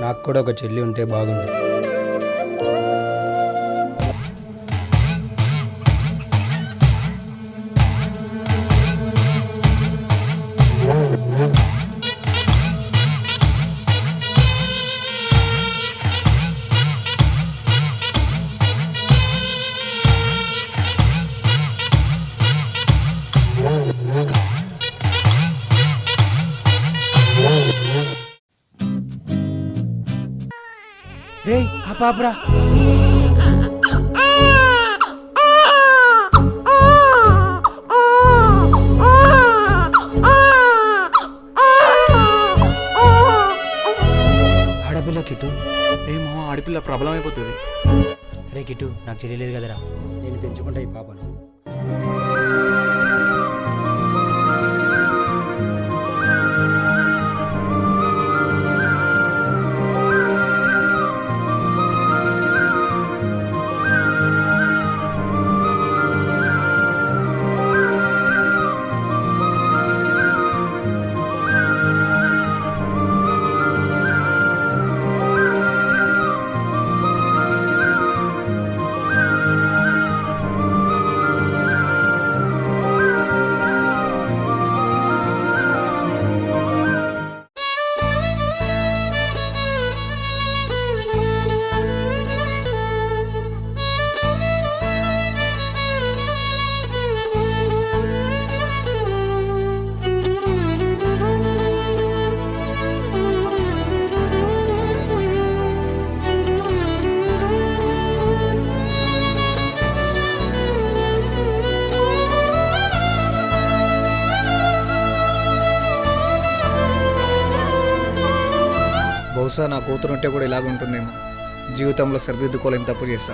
నాకు కూడా ఒక చెల్లి ఉంటే బాగుండు. రేయ్ పాపరా, ఆడపిల్ల కిట్టు. ఏమో ఆడపిల్ల ప్రాబ్లం అయిపోతుంది. రే కిట్టు, నాకు చెల్లి లేదు కదరా, నేను పెంచుకుంటా ఈ పాపను. బహుశా నా కూతురుంటే కూడా ఇలాగ ఉంటుందేమో. జీవితంలో సరిదిద్దుకోలేని తప్పు చేస్తా.